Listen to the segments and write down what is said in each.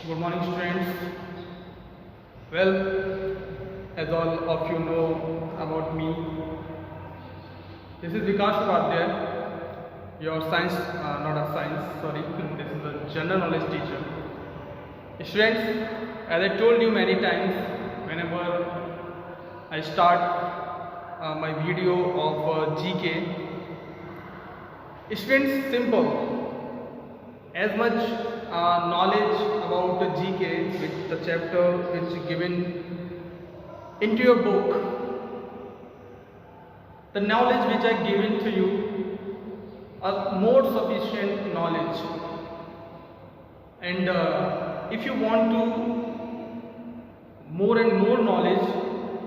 Good morning, students. Well, as all of you know about me, this is Vikas Upadhyay, your science, not a science, sorry, this is a general knowledge teacher. Students, as I told you many times, whenever I start my video of GK, students, simple. As much knowledge about the GK, which the chapter which is given into your book, the knowledge which I given to you are more sufficient knowledge. And if you want to more and more knowledge,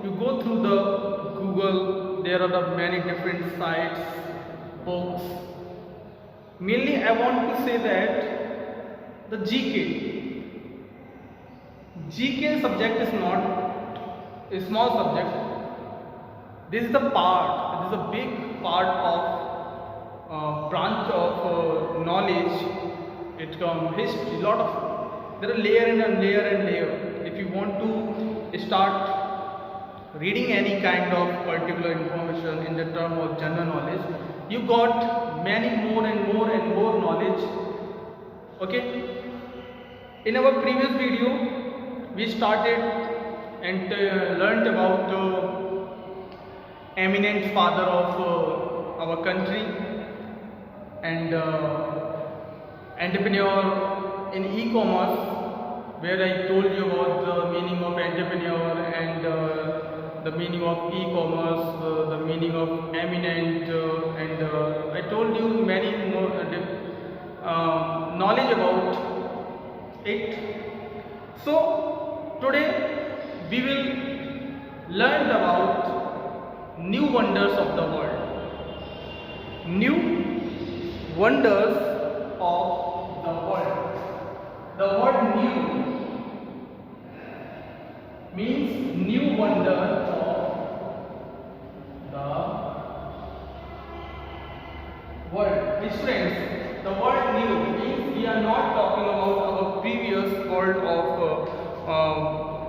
you go through the Google. There are the many different sites, books. Mainly I want to say that the GK subject is not a small subject. This is the part, this is a big part of branch of knowledge. It comes history, lot of, there are layer and layer and layer. If you want to start reading any kind of particular information in the term of general knowledge, you got many more and more and more knowledge. Okay, in our previous video we started and learned about eminent father of our country and entrepreneur in e-commerce, where I told you about the meaning of entrepreneur and the meaning of e-commerce, the meaning of eminent, and I told you many more knowledge about it. So today we will learn about new wonders of the world. New wonders of the world. The word new means new wonder of the world. Friends, the word new means we are not talking about our previous world of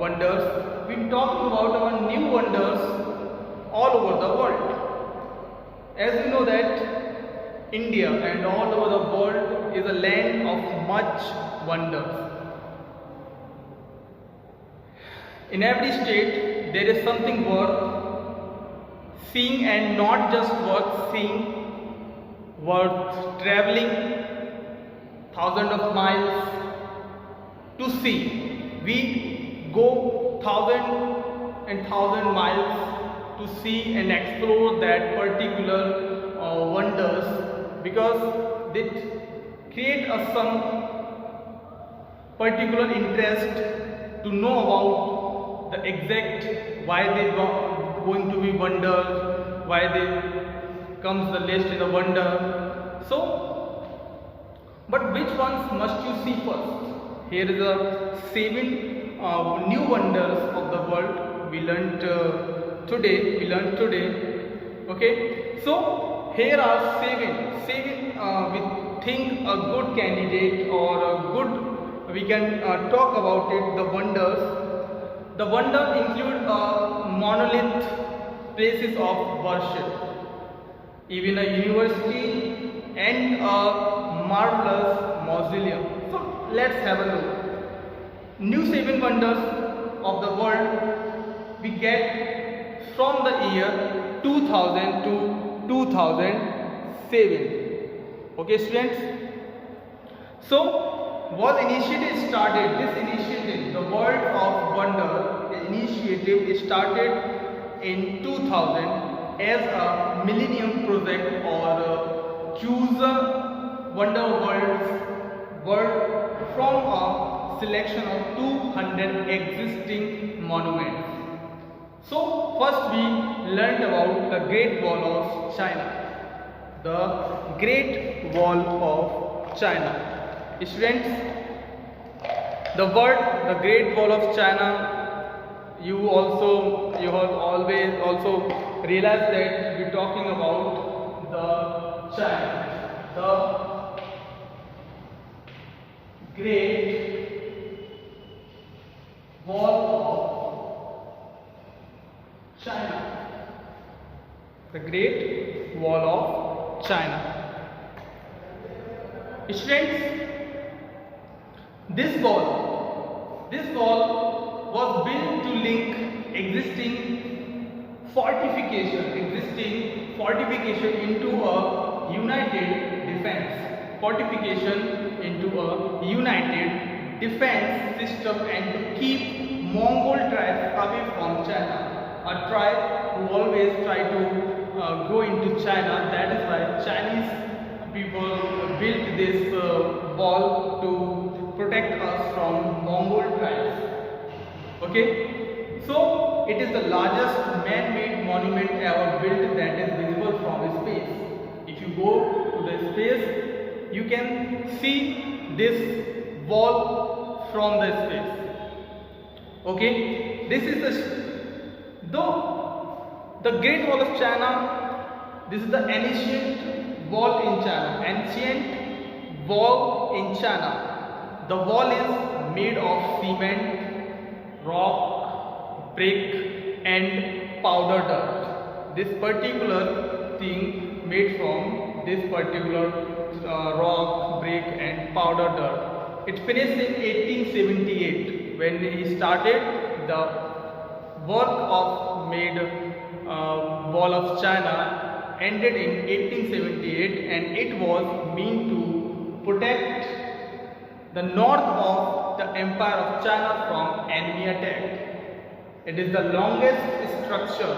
wonders. We are talking about our new wonders all over the world. As we know that India and all over the world is a land of much wonders. In every state there is something worth seeing, and not just worth seeing, worth traveling thousands of miles to see. We go thousand miles to see and explore that particular wonders, because they create us some particular interest to know about the exact why they going to be wonders, why they comes the list in the wonder. So, but which ones must you see first? Here is the 7 new wonders of the world we learned today. Okay, so here are seven we think a good candidate or a good, we can talk about it, the wonders. The wonder include monolith places of worship, even a university and a marvelous mausoleum. So let's have a look. New 7 wonders of the world we get from the year 2000 to 2007. Okay, students. So was initiative started, this initiative, the World of Wonder initiative started in 2000 as a Millennium Project, or choose Wonder World from a selection of 200 existing monuments. So first we learned about the Great Wall of China. The Great Wall of China. Students, the word the Great Wall of China, you have always also realized that we're talking about the China, the Great Wall of China. The Great Wall of China. Students, this wall was built to link existing fortification into a united defense system and to keep Mongol tribes away from China. A tribe who always try to go into China. That is why Chinese people built this wall to protect us from Mongol tribes. Okay, so it is the largest man-made monument ever built that is visible from space. If you go to the space, you can see this wall from the space. Okay, this is the Great Wall of China. This is the ancient wall in China. The wall is made of cement, rock, brick and powder dirt. This particular thing made from this particular rock, brick and powder dirt. It finished in 1878 when he started the work of made Wall of China. Ended in 1878 and it was meant to protect the north of the Empire of China from enemy attack. It is the longest structure.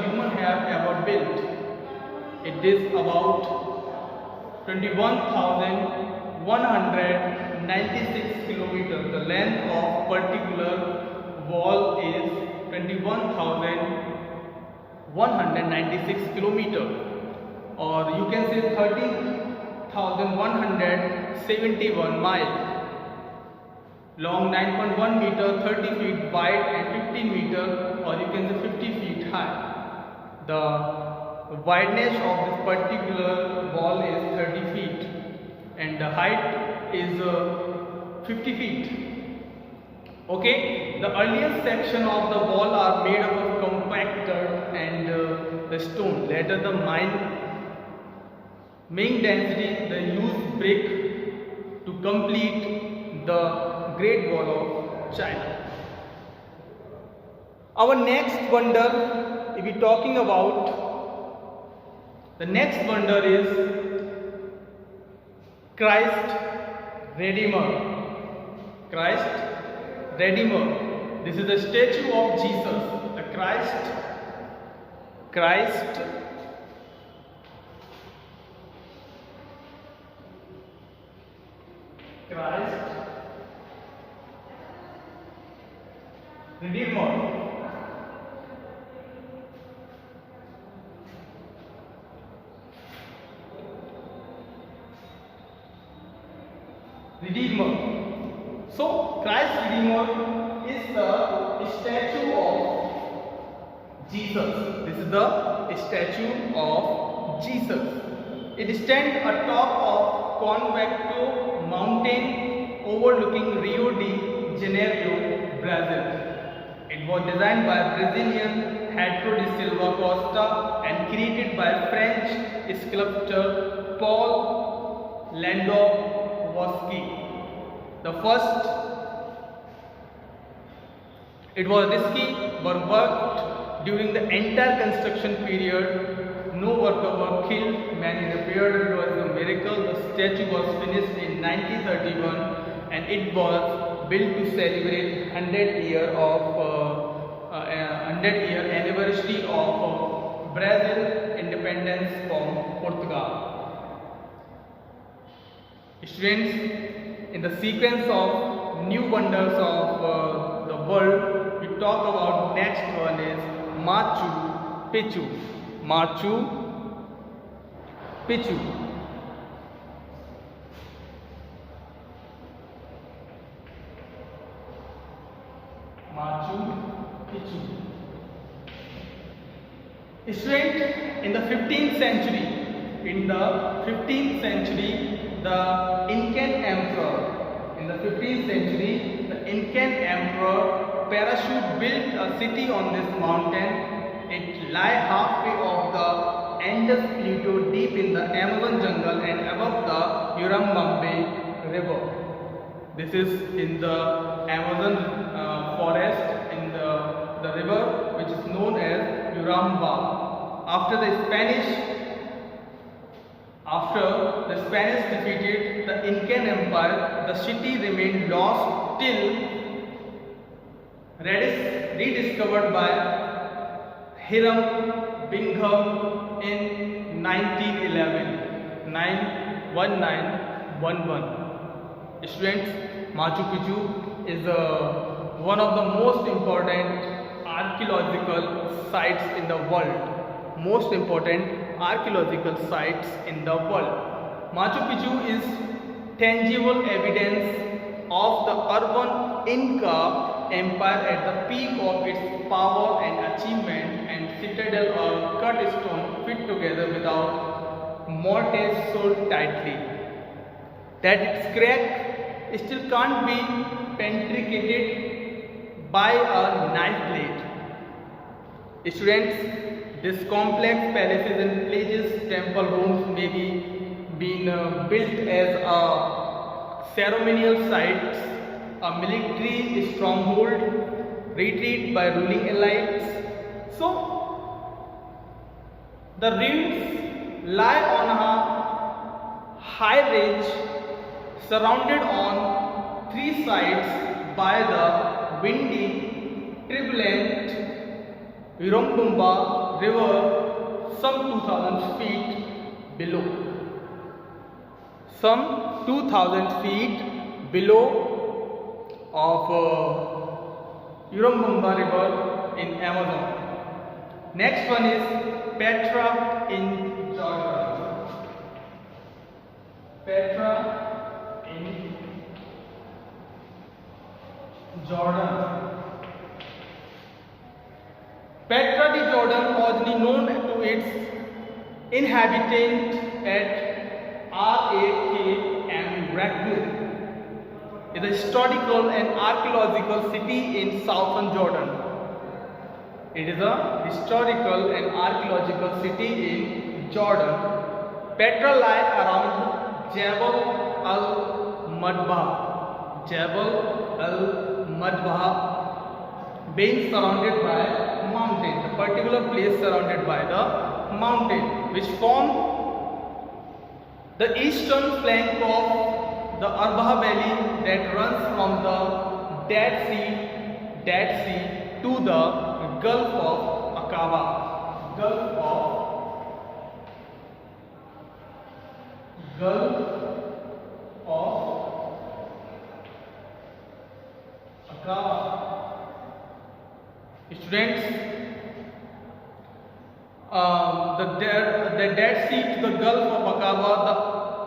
Human have ever built. It is about 21,196 kilometers. The length of particular wall is 21,196 kilometers, or you can say 13,171 miles. Long 9.1 meter, 30 feet wide and 15 meter, or you can say 50 feet high. The wideness of this particular wall is 30 feet and the height is 50 feet. Okay, the earliest section of the wall are made up of compact dirt and the stone. Later the main density, the used brick to complete the Great Wall of China. Our next wonder, if we are talking about, the next wonder is Christ Redeemer. This is the statue of Jesus. The Christ Redeemer. So Christ Redeemer is the statue of Jesus. This is the statue of Jesus. It stands atop of Convecto mountain overlooking Rio de Janeiro, Brazil. It was designed by Brazilian Pedro de Silva Costa and created by French sculptor Paul Landowski. It was risky but worked during the entire construction period. No worker were killed, many repaired. It was a miracle. The statue was finished in 1931 and it was built to celebrate 100-year anniversary of Brazil independence from Portugal. Students, in the sequence of new wonders of the world, we talk about next one is Machu Picchu. Machu Picchu. Machu Picchu. Students, in the 15th century, the Incan emperor, in the 15th century, the Incan emperor Parachute built a city on this mountain. It lies halfway of the Andes Plateau deep in the Amazon jungle and above the Urubamba River. This is in the Amazon forest in the river which is known as Urubamba. After the Spanish defeated the Incan Empire, the city remained lost till rediscovered by Hiram Bingham in 1911. Students, Machu Picchu is one of the most important archaeological sites in the world. Most important archaeological sites in the world. Machu Picchu is tangible evidence of the urban Inca Empire at the peak of its power and achievement, and citadel or cut stone fit together without mortise so tightly that its crack still can't be penetrated by a knife blade. Students, this complex palaces and places, temple homes may be built as a ceremonial sites, a military stronghold, retreat by ruling elites. So, the ruins lie on a high ridge surrounded on three sides by the windy, turbulent Urubamba River, some 2000 feet below. Some 2000 feet below of Urubamba River in Amazon. Next one is Petra in Jordan. Petra in Jordan. Petra di Jordan, originally known to its inhabitant at Rakm, is a historical and archaeological city in southern Jordan. It is a historical and archaeological city in Jordan. Petra lies around Jabal al-Madbah. Jabal al-Madbah, being surrounded by mountain, a particular place surrounded by the mountain, which form the eastern flank of the Arabah Valley that runs from the Dead Sea to the Gulf of Aqaba. Gulf of Aqaba. Students, the Dead Sea to the Gulf of Aqaba,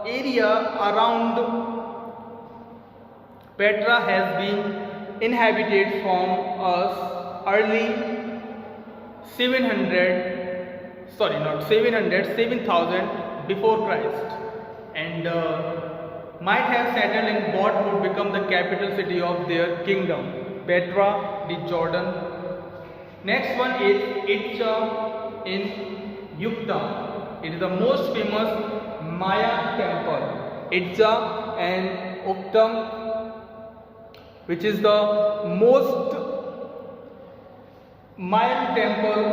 the area around Petra has been inhabited from early 7000 before Christ, and might have settled in what would become the capital city of their kingdom, Petra di Jordan. Next one is Itza in Yucatan. It is the most famous Mayan temple. Itza and Yucatan, which is the most Mayan temple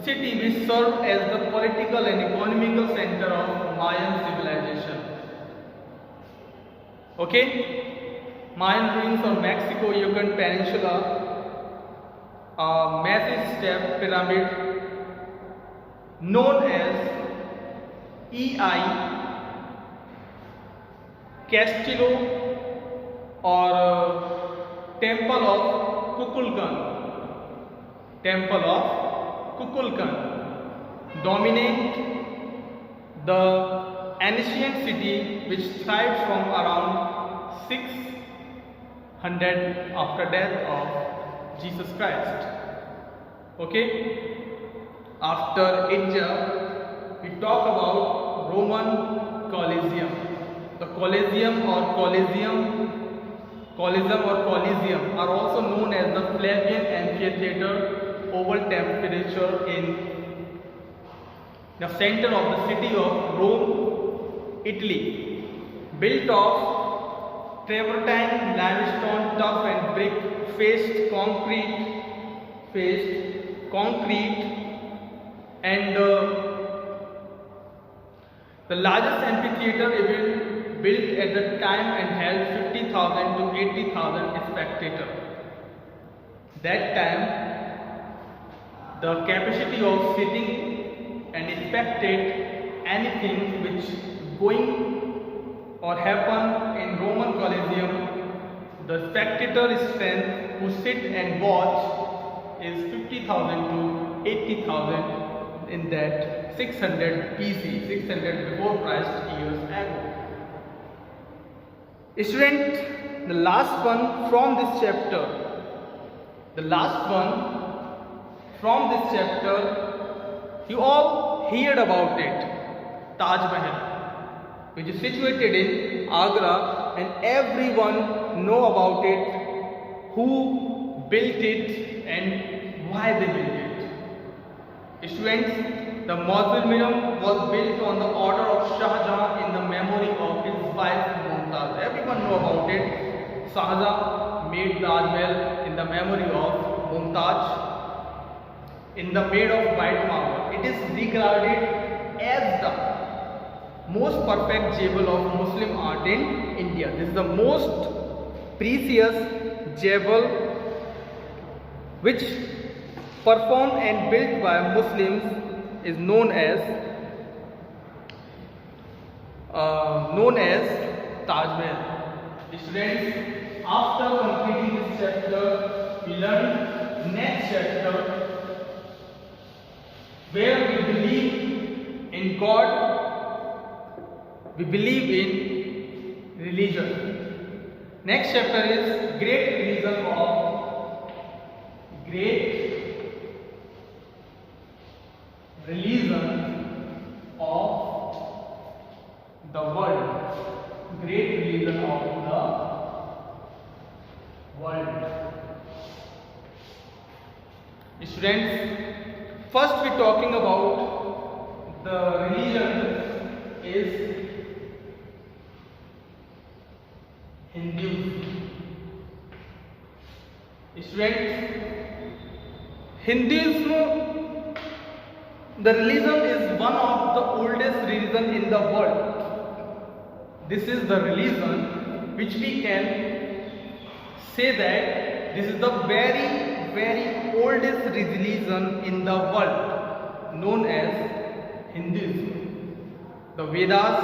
city which served as the political and economical center of Mayan civilization. Okay, Mayan ruins of Mexico, Yucatan Peninsula, a massive step pyramid known as EI Castillo or Temple of Kukulkan dominate the ancient city, which thrived from around 600 after death of Jesus Christ. Okay, after Itza, we talk about Roman Colosseum. The Colosseum or Colosseum Coliseum or Coliseum are also known as the Flavian Amphitheater, oval temperature in the center of the city of Rome, Italy, built of travertine limestone, tough and brick, faced concrete, and the largest amphitheater ever built at the time and held 50,000 to 80,000 spectators. That time, the capacity of sitting and spectate anything which going or happen in Roman Colosseum, the spectator strength who sit and watch is 50,000 to 80,000 in that 600 BC, 600 before Christ years ago. Student, the last one from this chapter, you all heard about it, Taj Mahal, which is situated in Agra, and everyone know about it, who built it and why they built it. Students, the mausoleum was built on the order of Shah Jahan in the memory of his wife Mumtaz. Everyone know about it. Shah Jahan made Taj Mahal in the memory of Mumtaz, in the made of white marble. It is regarded as the most perfect jewel of Muslim art in India. This is the most precious jewel which performed and built by Muslims is known as Taj Mahal. Students, after completing this chapter, we learn next chapter where we believe in God, we believe in religion. Next chapter is great religion of the world. Great religion of the world. Students, first we are talking about the religion is Hinduism. Students, Hinduism, the religion is one of the oldest religion in the world. This is the religion which we can say that this is the very oldest religion in the world, known as Hinduism. The Vedas,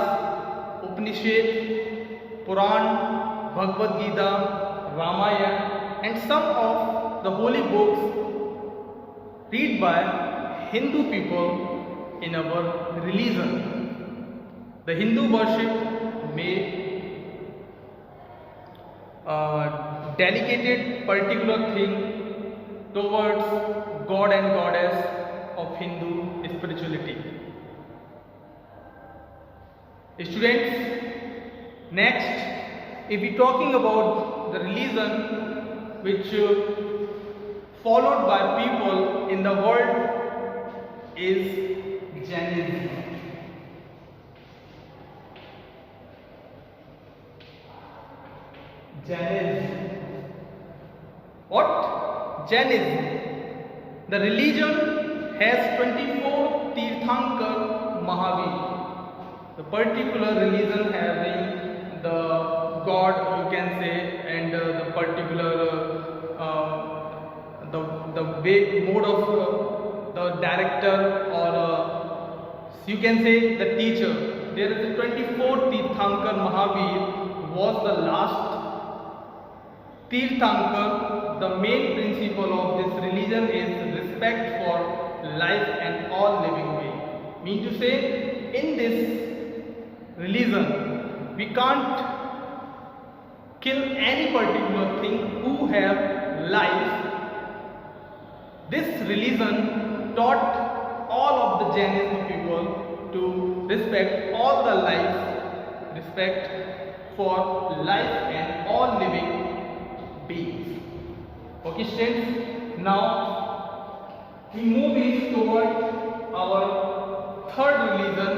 Upanishad, Puran, Bhagavad Gita, Ramayana, and some of the holy books read by Hindu people in our religion. The Hindu worship may dedicated particular thing towards God and Goddess of Hindu spirituality. Students, next, if we talking about the religion which followed by people in the world is Jainism. What? Jainism. The religion has 24 Tirthankar Mahavir. The particular religion having the God, you can say, and the particular the way mode of the director, or you can say the teacher. There is a 24 Tirthankar Mahavir was the last Tirthankar. The main principle of this religion is respect for life and all living beings. Mean to say, in this religion, we can't kill any particular thing who have life. This religion taught all of the Jainism people to respect all the life, respect for life and all living beings. Okay students, now we move in toward our third religion,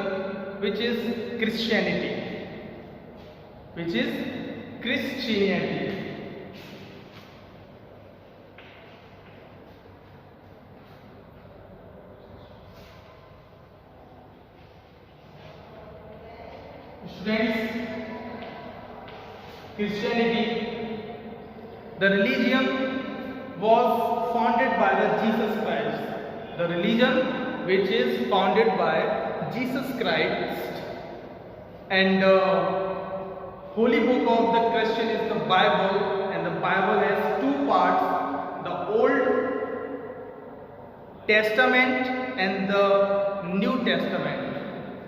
which is Christianity. Which is Christianity. Students, Christianity, the religion was founded by the Jesus Christ. The religion which is founded by Jesus Christ, and holy book of the Christian is the Bible, and the Bible has two parts: the Old Testament and the New Testament.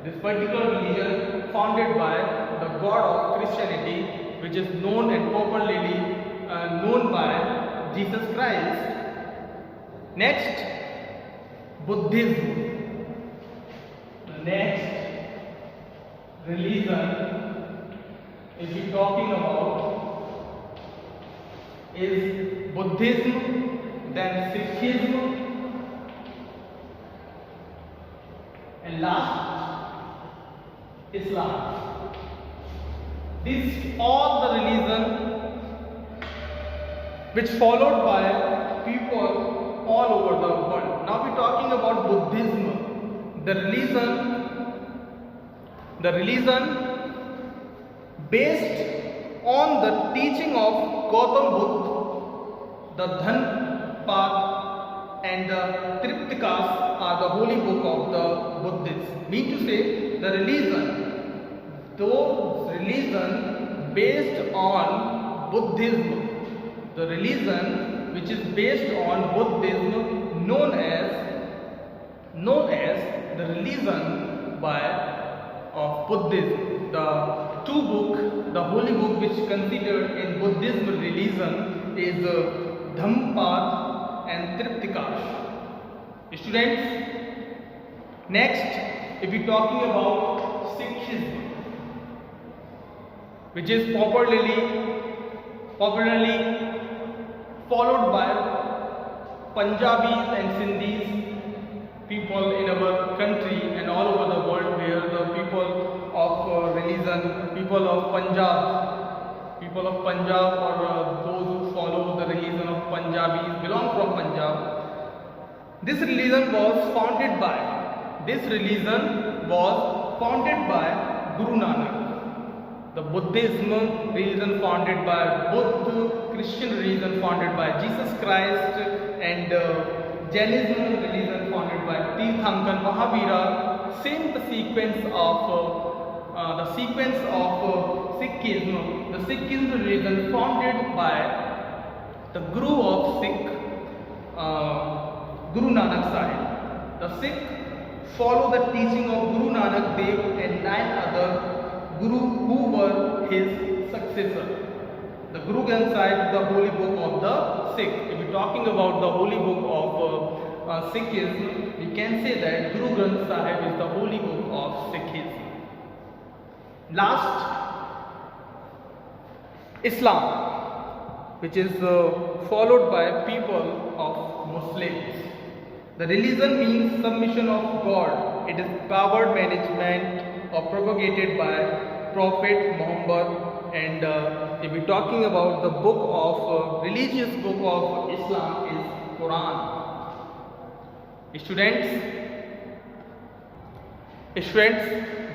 This particular religion founded by the God of Christianity, which is known and popularly known by Jesus Christ. Next, Buddhism. The next religion if we talking about is Buddhism, then Sikhism, and last Islam. These all the religion which followed by people all over the world. Now we are talking about Buddhism, the religion based on the teaching of Gautam Buddha. The Dhamma Path and the Triptikas are the holy book of the Buddhists. Mean to say, the religion based on Buddhism, the religion which is based on Buddhism, known as the religion of Buddhism. The two book, the holy book which considered in Buddhism religion is Dhamma Path and Triptikas. Students, next if we talking about Sikhism, which is popularly followed by Punjabis and Sindhis, people in our country and all over the world, where the people of religion, people of Punjab or those who follow the religion of Punjabis belong from Punjab. This religion was founded by Guru Nanak. The Buddhism religion founded by Buddha, Christian religion founded by Jesus Christ, and Jainism religion founded by Tirthankar Mahavira. Same the sequence of Sikhism. The Sikhism religion founded by the Guru of Sikh, Guru Nanak Sahib. The Sikh follow the teaching of Guru Nanak Dev and 9 other Guru who were his successor. The Guru Granth Sahib, the holy book of the Sikh. If we are talking about the holy book of Sikhism, we can say that Guru Granth Sahib is the holy book of Sikhism. Last, Islam, which is followed by people of Muslims. The religion means submission of God. It is powered management or propagated by Prophet Muhammad, and if we are talking about the book of religious book of Islam is Quran. Students,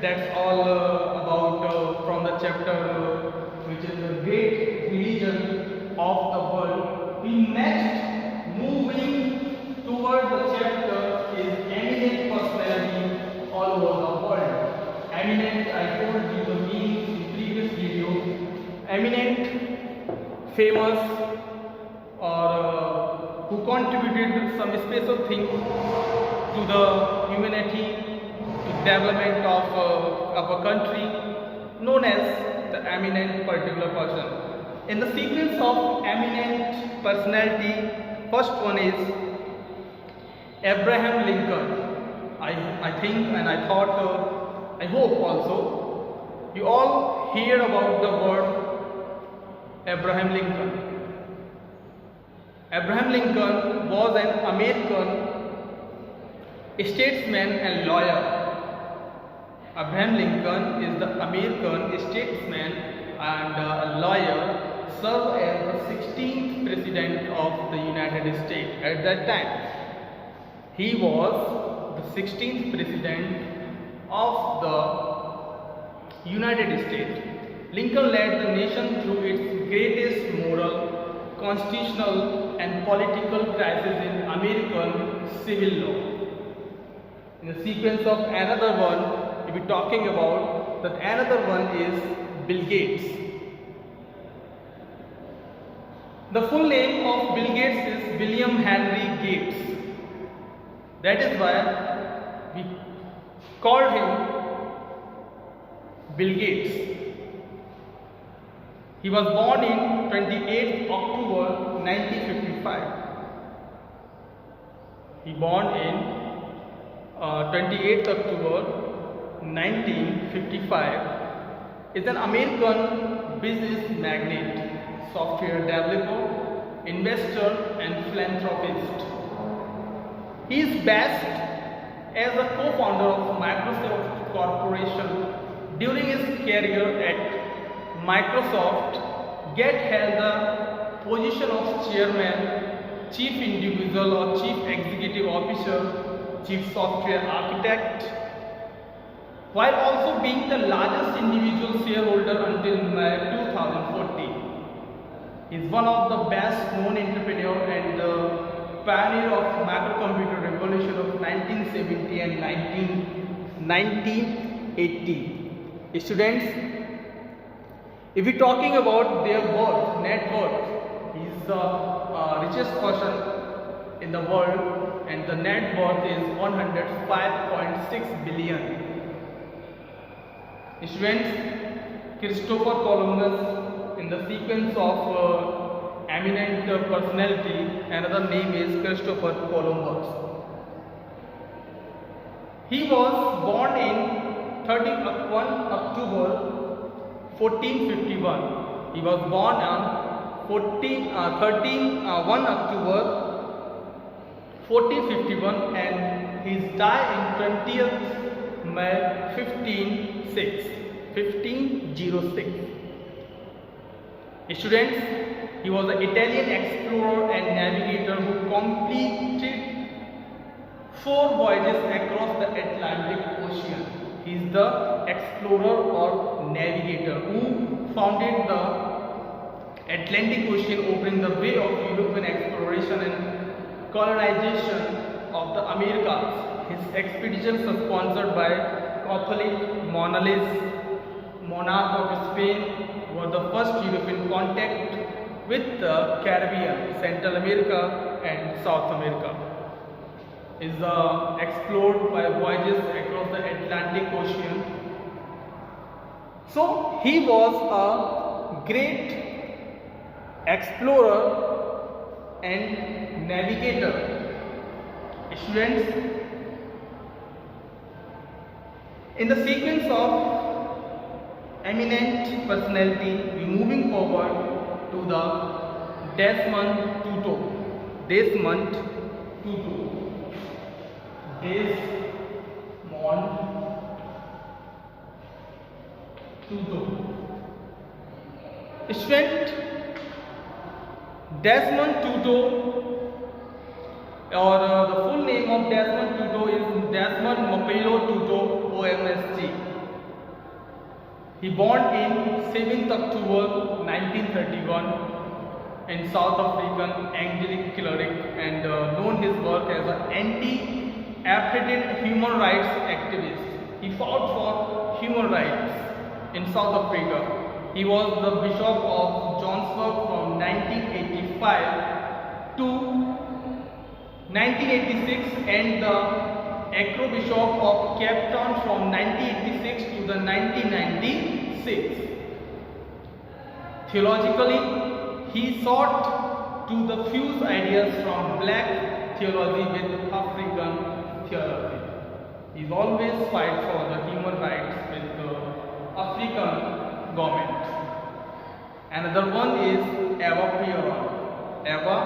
that's all about from the chapter which is the great religion of the world. We next moving toward the chapter is eminent personality all over the world. Eminent, I told you the meaning in previous video. Eminent, famous, or who contributed some special thing to the humanity, to development of a country, known as the eminent particular person. In the sequence of eminent personality, first one is Abraham Lincoln. I think and I thought, I hope also, you all hear about the word Abraham Lincoln. Abraham Lincoln was an American statesman and lawyer. Abraham Lincoln is the American statesman and a lawyer, served as the 16th President of the United States at that time. He was the 16th President of the United States. Lincoln led the nation through its greatest moral, constitutional and political crisis in American civil law. In the sequence of another one, we'll be talking about that another one is Bill Gates. The full name of Bill Gates is William Henry Gates. That is why we called him Bill Gates. He was born in 28th October 1955. He born in 28th October 1955. Is an American business magnate, software developer, investor and philanthropist. He is best as a co-founder of Microsoft Corporation. During his career at Microsoft, Gates held the position of chairman, chief individual or chief executive officer, chief software architect, while also being the largest individual shareholder until May 2014. He is one of the best known entrepreneur and the pioneer of microcomputer revolution of 1970 and 1980. Students, if we're talking about their worth, net worth, he is the richest person in the world and the net worth is 105.6 billion. Students, Christopher Columbus, in the sequence of eminent personality, another name is Christopher Columbus. He was born in 31 October 1451. He was born on 1 October 1451 and he died in 20th May 1506. Students, he was an Italian explorer and navigator who completed 4 voyages across the Atlantic Ocean. He is the explorer or navigator who founded the Atlantic Ocean, opening the way of European exploration and colonization of the Americas. His expeditions were sponsored by Catholic monarch of Spain, were the first European contact with the Caribbean, Central America and South America. Is explored by voyages across the Atlantic Ocean. So he was a great explorer and navigator. Students, in the sequence of eminent personality, we moving forward to the Desmond Tutu. Desmond Tutu. Student, Desmond Tutu, or the full name of Desmond Tutu is Desmond Mapelo Tutu, OMSG. He born in 7th October 1931 in South African Angelic cleric and known his work as an anti-apartheid human rights activist. He fought for human rights in South Africa. He was the Bishop of Johannesburg from 1985 to 1986 and the Archbishop of Cape Town from 1986 to the 1996. Theologically, he sought to the fuse ideas from black theology with African theology. He always fight for the human rights with the African government. Another one is Eva Peron. Eva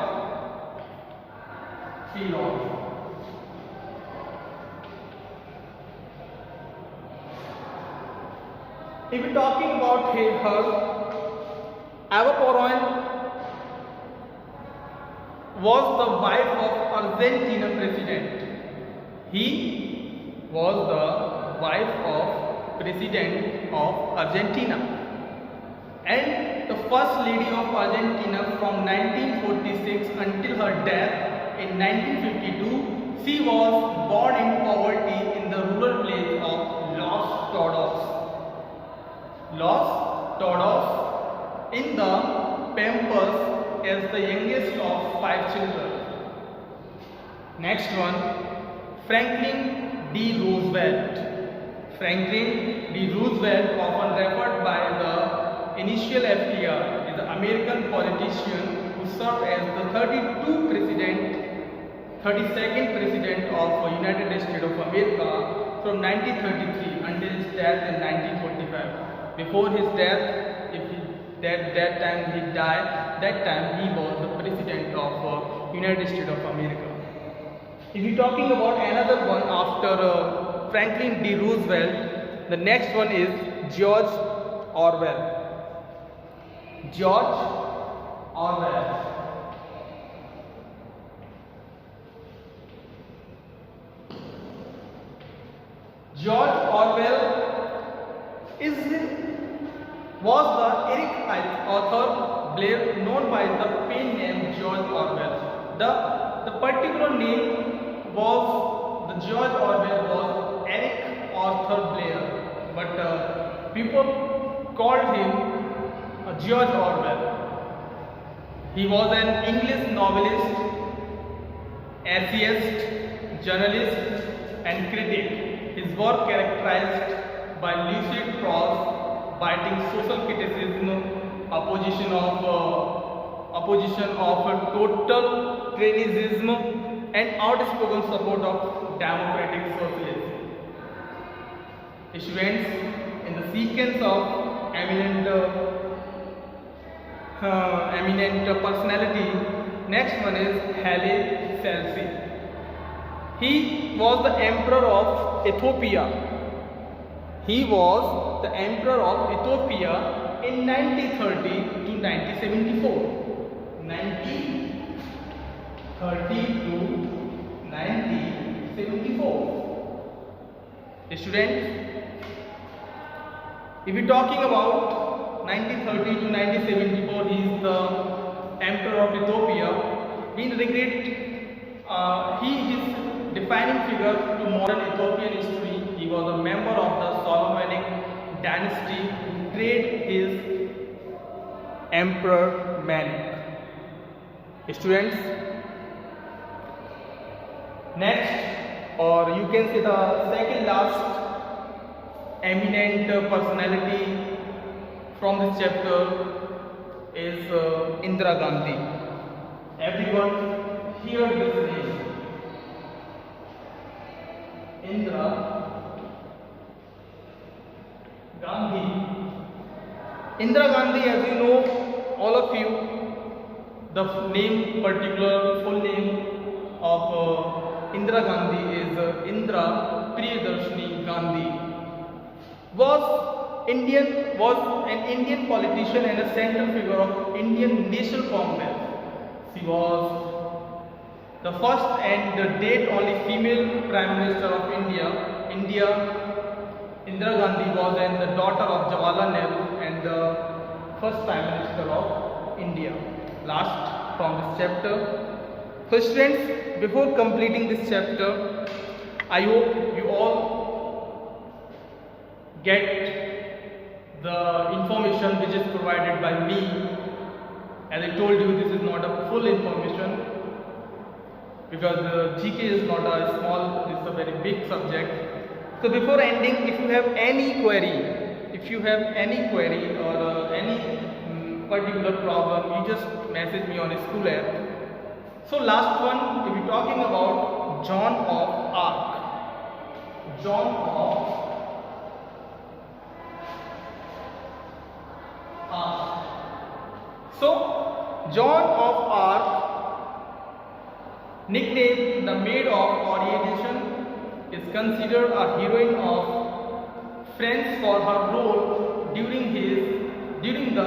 Sea laws. If we're talking about her, Eva Peron was the wife of Argentina president. He was the wife of president of Argentina and the first lady of Argentina from 1946 until her death in 1952. She was born in poverty in the rural place of Los Todos. Los Todos in the Pampas as the youngest of 5 children. Next one, Franklin D. Roosevelt. Franklin D. Roosevelt, often referred by the initial FDR, is an American politician who served as the 32nd president of United States of America from 1933 until his death in 1945. Before his death, that time he died, that time he was the president of United States of America. If you're talking about another one after Franklin D. Roosevelt, the next one is George Orwell. George Orwell. George Orwell was the Eric author known by the pen name George Orwell. The particular name was the George Orwell was Eric Arthur Blair, but people called him George Orwell. He was an English novelist, essayist, journalist, and critic. His work characterized by lucid prose, biting social criticism, opposition of total criticism, and outspoken support of democratic socialism. Students, in the sequence of eminent personality, next one is Haile Selassie. He was the emperor of Ethiopia. He was the emperor of Ethiopia in 1930 to 1974. 1930 to 1974. Students, if we're talking about 1930 to 1974, he is the emperor of Ethiopia. He is defining figure to modern Ethiopian history. He was a member of the Solomonic dynasty who created his Emperor Menek. Students, next, or you can say the second last eminent personality from this chapter is Indira Gandhi. Everyone hear this name. Indira Gandhi. Indira Gandhi, as you know, all of you, the full name of Indira Gandhi is Indira Priyadarshini Gandhi. Was an Indian politician and a central figure of Indian National Congress. She was the first and the date only female Prime Minister of India. Indira Gandhi was the daughter of Jawaharlal Nehru and the first Prime Minister of India. Last from this chapter. So students, before completing this chapter, I hope you all get the information which is provided by me. As I told you, this is not a full information, because the GK is not a small, it's a very big subject. So before ending, if you have any query or any particular problem, you just message me on a school app. So last one, if we're talking about Joan of Arc. Joan of Arc. So Joan of Arc Nicknamed the Maid of Orientation, is considered a heroine of France for her role during the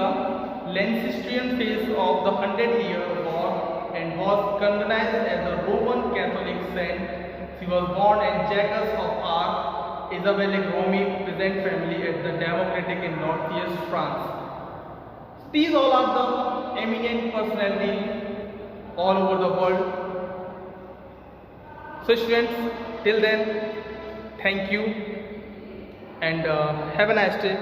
Lancastrian phase of the Hundred-Year War and was canonized as a Roman Catholic saint. She was born in Jacques of Arc, Isabelle Romy peasant family at the Democratic in northeast France. These all are the eminent personalities all over the world. So students, till then, thank you and have a nice day.